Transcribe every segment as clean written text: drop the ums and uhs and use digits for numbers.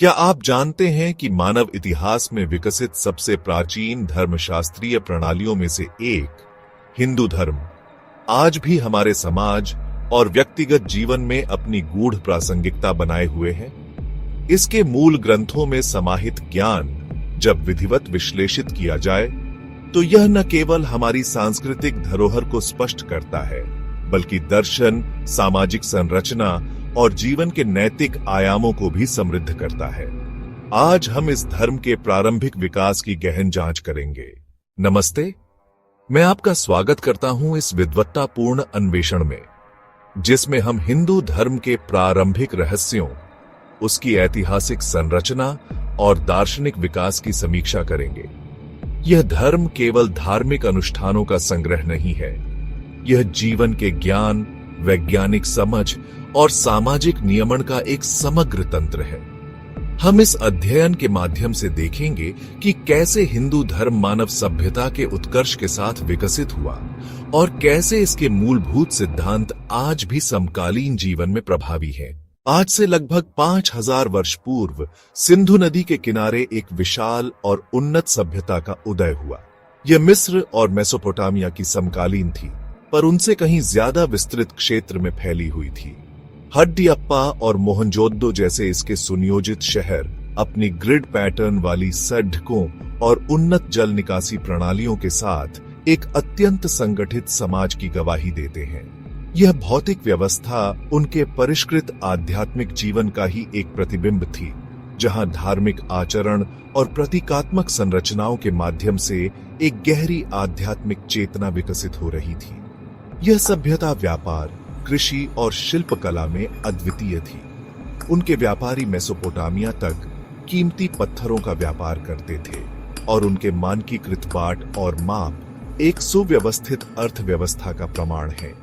क्या आप जानते हैं कि मानव इतिहास में विकसित सबसे प्राचीन धर्मशास्त्रीय प्रणालियों में से एक हिंदू धर्म आज भी हमारे समाज और व्यक्तिगत जीवन में अपनी गूढ़ प्रासंगिकता बनाए हुए है? इसके मूल ग्रंथों में समाहित ज्ञान जब विधिवत विश्लेषित किया जाए तो यह न केवल हमारी सांस्कृतिक धरोहर को स्पष्ट करता है, बल्कि दर्शन, सामाजिक संरचना और जीवन के नैतिक आयामों को भी समृद्ध करता है। आज हम इस धर्म के प्रारंभिक विकास की गहन जांच करेंगे। नमस्ते, मैं आपका स्वागत करता हूं इस विद्वत्तापूर्ण अन्वेषण में, जिसमें हम हिंदू धर्म के प्रारंभिक रहस्यों, उसकी ऐतिहासिक संरचना और दार्शनिक विकास की समीक्षा करेंगे। यह धर्म केवल धार्मिक अनुष्ठानों का संग्रह नहीं है, यह जीवन के ज्ञान, वैज्ञानिक समझ और सामाजिक नियमन का एक समग्र तंत्र है। हम इस अध्ययन के माध्यम से देखेंगे कि कैसे हिंदू धर्म मानव सभ्यता के उत्कर्ष के साथ विकसित हुआ और कैसे इसके मूलभूत सिद्धांत आज भी समकालीन जीवन में प्रभावी हैं। आज से लगभग 5000 वर्ष पूर्व सिंधु नदी के किनारे एक विशाल और उन्नत सभ्यता का उदय हुआ। यह मिस्र और मेसोपोटामिया की समकालीन थी, पर उनसे कहीं ज्यादा विस्तृत क्षेत्र में फैली हुई थी। हड्डियप्पा और मोहनजोदड़ो जैसे इसके सुनियोजित शहर अपनी ग्रिड पैटर्न वाली सड़कों और उन्नत जल निकासी प्रणालियों के साथ एक अत्यंत संगठित समाज की गवाही देते हैं। यह भौतिक व्यवस्था उनके परिष्कृत आध्यात्मिक जीवन का ही एक प्रतिबिंब थी, जहां धार्मिक आचरण और प्रतीकात्मक संरचनाओं के माध्यम से एक गहरी आध्यात्मिक चेतना विकसित हो रही थी। यह सभ्यता व्यापार, कृषि और शिल्पकला में अद्वितीय थी। उनके व्यापारी मेसोपोटामिया तक कीमती पत्थरों का व्यापार करते थे और उनके मानकीकृत बाट और माप एक सुव्यवस्थित अर्थव्यवस्था का प्रमाण है।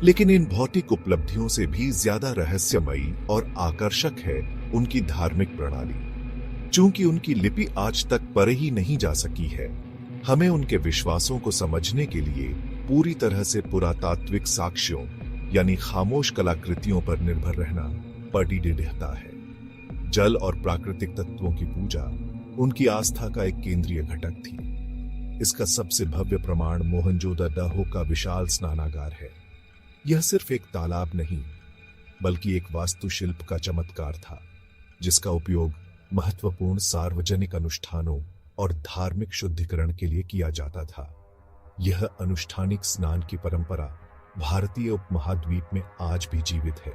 लेकिन इन भौतिक उपलब्धियों से भी ज्यादा रहस्यमयी और आकर्षक है उनकी धार्मिक प्रणाली। चूंकि उनकी लिपि आज तक पढ़ी ही नहीं जा सकी है, हमें उनके विश्वासों को समझने के लिए पूरी तरह से पुरातात्विक साक्ष्यों यानी खामोश कलाकृतियों पर निर्भर रहना पड़ता है। जल और प्राकृतिक तत्वों की पूजा उनकी आस्था का एक केंद्रीय घटक थी। इसका सबसे भव्य प्रमाण मोहनजोदड़ो का विशाल स्नानागार है। यह सिर्फ एक तालाब नहीं, बल्कि एक वास्तुशिल्प का चमत्कार था, जिसका उपयोग महत्वपूर्ण सार्वजनिक अनुष्ठानों और धार्मिक शुद्धिकरण के लिए किया जाता था। यह अनुष्ठानिक स्नान की परंपरा भारतीय उपमहाद्वीप में आज भी जीवित है,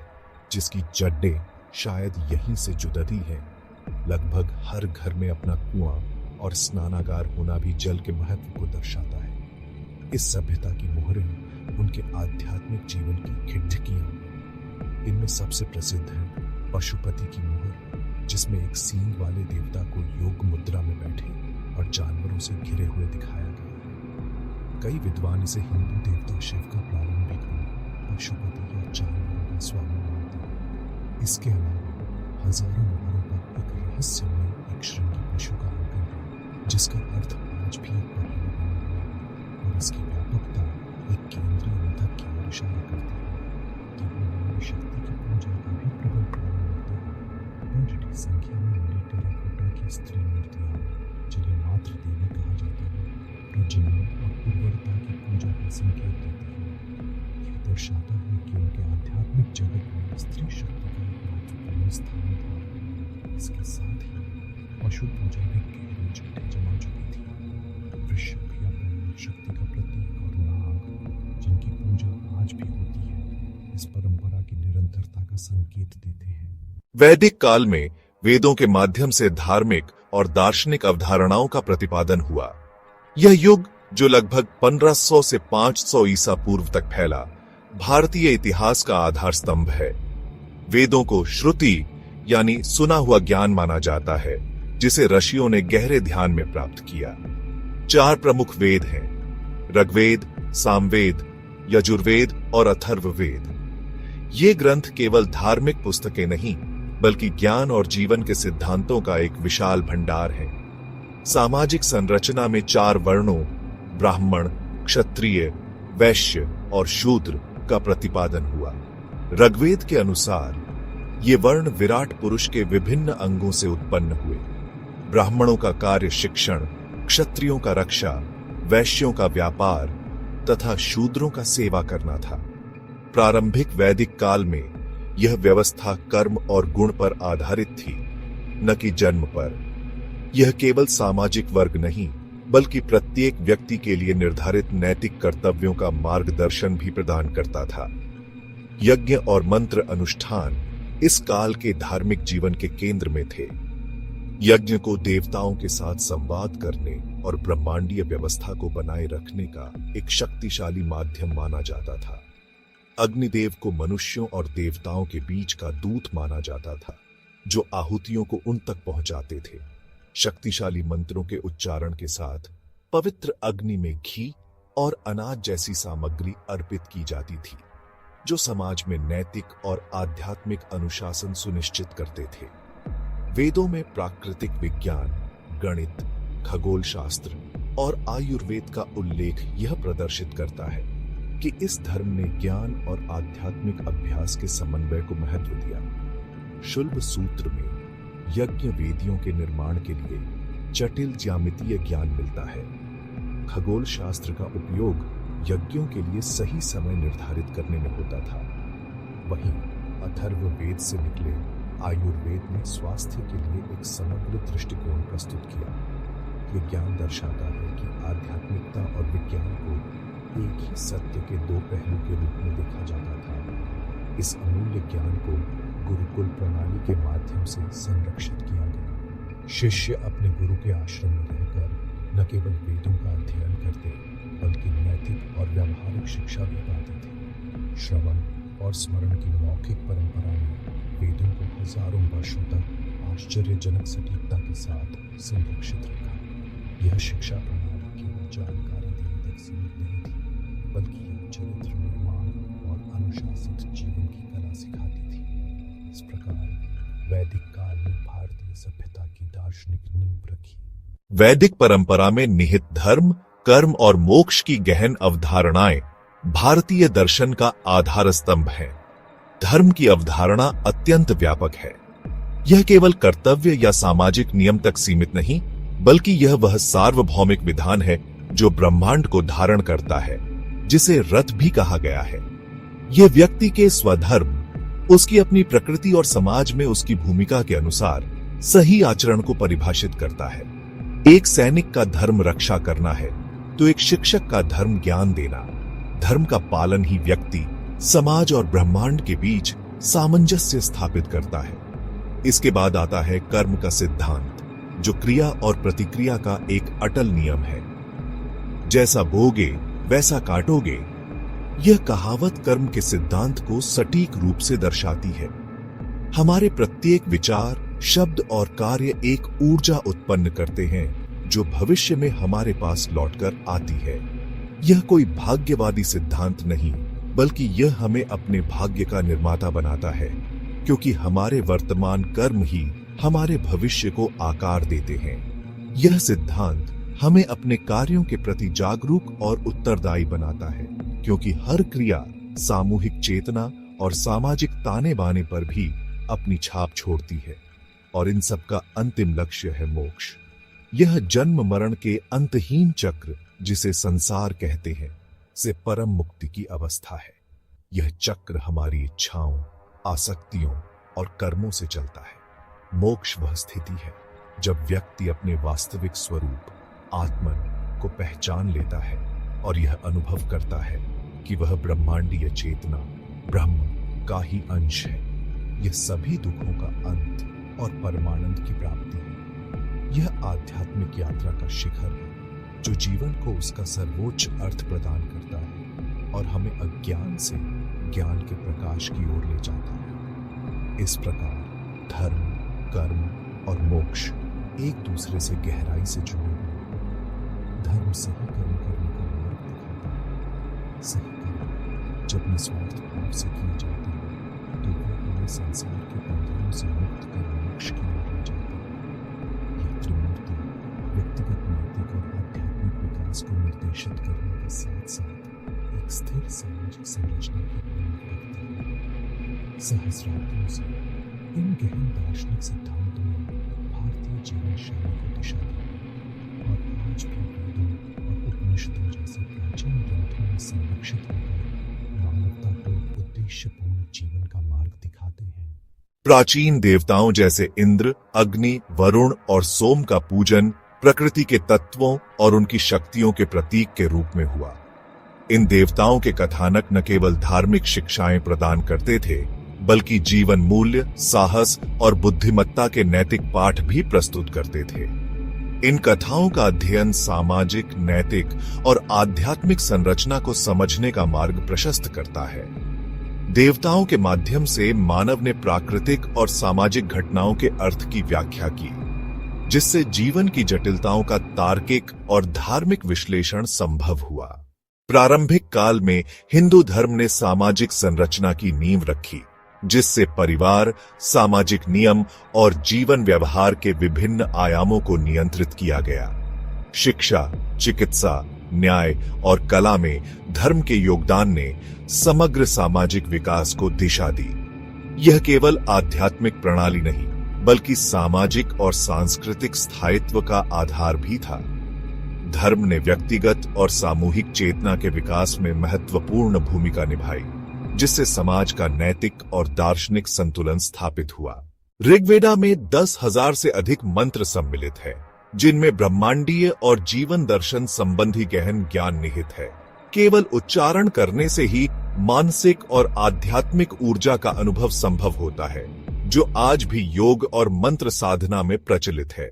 जिसकी जड़ें शायद यहीं से जुदती हैं। लगभग हर घर में अपना कुआं और स्नानागार होना भी जल के महत्व को दर्शाता है। इस सभ्यता की मोहरें उनके आध्यात्मिक जीवन की खिड़कियां। इनमें सबसे प्रसिद्ध है पशुपति की मोहर, जिसमें एक सींग वाले देवता को योग मुद्रा में बैठे और जानवरों से घिरे हुए दिखाया गया है। कई विद्वान इसे हिंदू देवता शिव का प्रारंभिक रूप पशुपति या जानवरों का स्वामी मानते हैं। इसके अलावा हजारों मोहरों पर एक रहस्यमय एक श्रृंगी पशु का अंकन है, जिसका अर्थ आज भी एक पहेली बना हुआ है और इसकी व्यापकता एक केंद्रीय मथक की ओर इशारा करती है कि वो नारी शक्ति की पूजा का भी प्रबल प्रमाण होते हैं। बड़ी संख्या में मिली टेराकोटा की स्त्री मूर्तियां, जिन्हें मातृ देवी कहा जाता है, प्रजनन और उर्वरता की पूजा का संकेत देती है। यह दर्शाता है कि उनके आध्यात्मिक जगत में स्त्री शक्ति का एक महत्वपूर्ण स्थान था। इसके साथ ही पशु पूजा में गहरी जड़ें जमा चुकी थी। वृषभ या बैल शक्ति का प्रतीक और नाग, जिनकी पूजा आज भी होती है, इस परंपरा की निरंतरता का संकेत देते हैं। वैदिक काल में वेदों के माध्यम से धार्मिक और दार्शनिक अवधारणाओं का प्रतिपादन हुआ। यह युग, जो लगभग 1500 से 500 ईसा पूर्व तक फैला, भारतीय इतिहास का आधार स्तंभ है। वेदों को श्रुति यानी सुना हुआ ज्ञान माना जाता है, जिसे ऋषियों ने गहरे ध्यान में प्राप्त किया। 4 प्रमुख वेद हैं: ऋग्वेद, सामवेद, यजुर्वेद और अथर्ववेद। ये ग्रंथ केवल धार्मिक पुस्तकें नहीं, बल्कि ज्ञान और जीवन के सिद्धांतों का एक विशाल भंडार है। सामाजिक संरचना में 4 वर्णों ब्राह्मण, क्षत्रिय, वैश्य और शूद्र का प्रतिपादन हुआ। ऋग्वेद के अनुसार ये वर्ण विराट पुरुष के विभिन्न अंगों से उत्पन्न हुए। ब्राह्मणों का कार्य शिक्षण, क्षत्रियों का रक्षा, वैश्यों का व्यापार तथा शूद्रों का सेवा करना था। प्रारंभिक वैदिक काल में यह व्यवस्था कर्म और गुण पर आधारित थी, न कि जन्म पर। यह केवल सामाजिक वर्ग नहीं, बल्कि प्रत्येक व्यक्ति के लिए निर्धारित नैतिक कर्तव्यों का मार्गदर्शन भी प्रदान करता था। यज्ञ और मंत्र अनुष्ठान इस काल के धार्मिक जीवन के केंद्र में थे। यज्ञ को देवताओं के साथ संवाद करने और ब्रह्मांडीय व्यवस्था को बनाए रखने का एक शक्तिशाली माध्यम माना जाता था। अग्निदेव को मनुष्यों और देवताओं के बीच का दूत माना जाता था, जो आहुतियों को उन तक पहुंचाते थे। शक्तिशाली मंत्रों के उच्चारण के साथ पवित्र अग्नि में घी और अनाज जैसी सामग्री अर्पित की जाती थी, जो समाज में नैतिक और आध्यात्मिक अनुशासन सुनिश्चित करते थे। वेदों में प्राकृतिक विज्ञान, गणित, खगोल शास्त्र और आयुर्वेद का उल्लेख यह प्रदर्शित करता है कि इस धर्म ने ज्ञान और आध्यात्मिक अभ्यास के समन्वय को महत्व दिया। शुल्ब सूत्र में यज्ञ वेदियों के निर्माण के लिए जटिल ज्यामितीय ज्ञान मिलता है। खगोल शास्त्र का उपयोग यज्ञों के लिए सही समय निर्धारित करने में होता था। वहीं अथर्ववेद से निकले आयुर्वेद ने स्वास्थ्य के लिए एक समग्र दृष्टिकोण प्रस्तुत किया। यह ज्ञान दर्शाता है कि आध्यात्मिकता और विज्ञान को एक ही सत्य के दो पहलू के रूप में देखा जाता था। इस अमूल्य ज्ञान को गुरुकुल प्रणाली के माध्यम से संरक्षित किया गया। शिष्य अपने गुरु के आश्रम में रहकर न केवल वेदों का अध्ययन करते, बल्कि नैतिक और व्यावहारिक शिक्षा भी पाते थे। श्रवण और स्मरण की मौखिक परंपरा ने वेदों को हजारों वर्षों तक आश्चर्यजनक सटीकता के साथ संरक्षित रखा। यह शिक्षा प्रणाली केवल जानकारी देने तक सीमित नहीं थी, बल्कि यह चरित्र निर्माण और अनुशासित जीवन की कला सिखाती थी। इस प्रकार वैदिक काल में भारतीय सभ्यता की दार्शनिक नींव रखी। वैदिक परंपरा में निहित धर्म, कर्म और मोक्ष की गहन अवधारणाएं भारतीय दर्शन का आधार स्तंभ है। धर्म की अवधारणा अत्यंत व्यापक है। यह केवल कर्तव्य या सामाजिक नियम तक सीमित नहीं, बल्कि यह वह सार्वभौमिक विधान है जो ब्रह्मांड को धारण करता है, जिसे रथ भी कहा गया है। यह व्यक्ति के स्वधर्म, उसकी अपनी प्रकृति और समाज में उसकी भूमिका के अनुसार सही आचरण को परिभाषित करता है। एक सैनिक का धर्म रक्षा करना है, तो एक शिक्षक का धर्म ज्ञान देना। धर्म का पालन ही व्यक्ति, समाज और ब्रह्मांड के बीच सामंजस्य स्थापित करता है। इसके बाद आता है कर्म का सिद्धांत, जो क्रिया और प्रतिक्रिया का एक अटल नियम है। जैसा बोगे वैसा काटोगे, यह कहावत कर्म के सिद्धांत को सटीक रूप से दर्शाती है। हमारे प्रत्येक विचार, शब्द और कार्य एक ऊर्जा उत्पन्न करते हैं, जो भविष्य में हमारे पास लौटकर आती है। यह कोई भाग्यवादी सिद्धांत नहीं, बल्कि यह हमें अपने भाग्य का निर्माता बनाता है, क्योंकि हमारे वर्तमान कर्म ही हमारे भविष्य को आकार देते हैं। यह सिद्धांत हमें अपने कार्यों के प्रति जागरूक और उत्तरदायी बनाता है, क्योंकि हर क्रिया सामूहिक चेतना और सामाजिक ताने बाने पर भी अपनी छाप छोड़ती है, और इन सब का अंतिम लक्ष्य है मोक्ष। यह जन्म मरण के अंतहीन चक्र, जिसे संसार कहते हैं, से परम मुक्ति की अवस्था है। यह चक्र हमारी इच्छाओं, आसक्तियों और कर्मों से चलता है। मोक्ष वह स्थिति है जब व्यक्ति अपने वास्तविक स्वरूप आत्मन को पहचान लेता है और यह अनुभव करता है कि वह ब्रह्मांडीय चेतना ब्रह्म का ही अंश है। यह सभी दुखों का अंत और परमानंद की प्राप्ति है। यह आध्यात्मिक यात्रा का शिखर है, जो जीवन को उसका सर्वोच्च अर्थ प्रदान करता है और हमें अज्ञान से ज्ञान के प्रकाश की ओर ले जाता है। इस प्रकार धर्म, कर्म और मोक्ष एक दूसरे से गहराई से जुड़े हुए हैं। धर्म सही कर्म करने का मार्ग दिखाता है। सही कर्म जब निस्वार्थ भाव से किए जाते हैं, तो वे हमें संसार के बंधनों से मुक्त कर मोक्ष की ओर ले जाते हैं। यह त्रिमूर्ति व्यक्तिगत, नैतिक और आध्यात्मिक विकास को निर्देशित करने के साथ साथ एक स्थिर सामाजिक संरचना की नींव रखती है। सहस्राब्दियों से इन गहन दार्शनिक सिद्धांतों ने भारतीय जीवन शैली को दिशा दी और आज भी वेदों और उपनिषदों जैसे प्राचीन ग्रंथों में संरक्षित होकर मानवता को एक उद्देश्यपूर्ण जीवन का मार्ग दिखाते हैं। प्राचीन देवताओं जैसे इंद्र, अग्नि, वरुण और सोम का पूजन प्रकृति के तत्वों और उनकी शक्तियों के प्रतीक के रूप में हुआ। इन देवताओं के कथानक न केवल धार्मिक शिक्षाएं प्रदान करते थे, बल्कि जीवन मूल्य, साहस और बुद्धिमत्ता के नैतिक पाठ भी प्रस्तुत करते थे। इन कथाओं का अध्ययन सामाजिक, नैतिक और आध्यात्मिक संरचना को समझने का मार्ग प्रशस्त करता है। देवताओं के माध्यम से मानव ने प्राकृतिक और सामाजिक घटनाओं के अर्थ की व्याख्या की, जिससे जीवन की जटिलताओं का तार्किक और धार्मिक विश्लेषण संभव हुआ। प्रारंभिक काल में हिंदू धर्म ने सामाजिक संरचना की नींव रखी, जिससे परिवार, सामाजिक नियम और जीवन व्यवहार के विभिन्न आयामों को नियंत्रित किया गया। शिक्षा, चिकित्सा, न्याय और कला में धर्म के योगदान ने समग्र सामाजिक विकास को दिशा दी। यह केवल आध्यात्मिक प्रणाली नहीं, बल्कि सामाजिक और सांस्कृतिक स्थायित्व का आधार भी था। धर्म ने व्यक्तिगत और सामूहिक चेतना के विकास में महत्वपूर्ण भूमिका निभाई, जिससे समाज का नैतिक और दार्शनिक संतुलन स्थापित हुआ। ऋग्वेदा में 10,000 से अधिक मंत्र सम्मिलित है, जिनमें ब्रह्मांडीय और जीवन दर्शन संबंधी गहन ज्ञान निहित है। केवल उच्चारण करने से ही मानसिक और आध्यात्मिक ऊर्जा का अनुभव संभव होता है, जो आज भी योग और मंत्र साधना में प्रचलित है।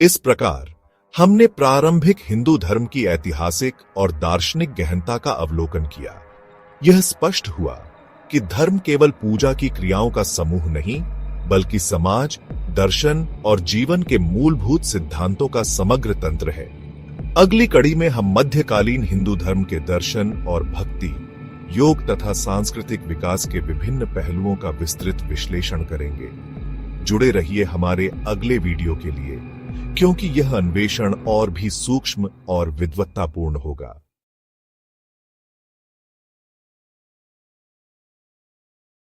इस प्रकार हमने प्रारंभिक हिंदू धर्म की ऐतिहासिक और दार्शनिक गहनता का अवलोकन किया। यह स्पष्ट हुआ कि धर्म केवल पूजा की क्रियाओं का समूह नहीं, बल्कि समाज, दर्शन और जीवन के मूलभूत सिद्धांतों का समग्र तंत्र है। अगली कड़ी में हम मध्यकालीन हिंदू धर्म के दर्शन और भक्ति, योग तथा सांस्कृतिक विकास के विभिन्न पहलुओं का विस्तृत विश्लेषण करेंगे। जुड़े रहिए हमारे अगले वीडियो के लिए, क्योंकि यह अन्वेषण और भी सूक्ष्म और विद्वत्तापूर्ण होगा।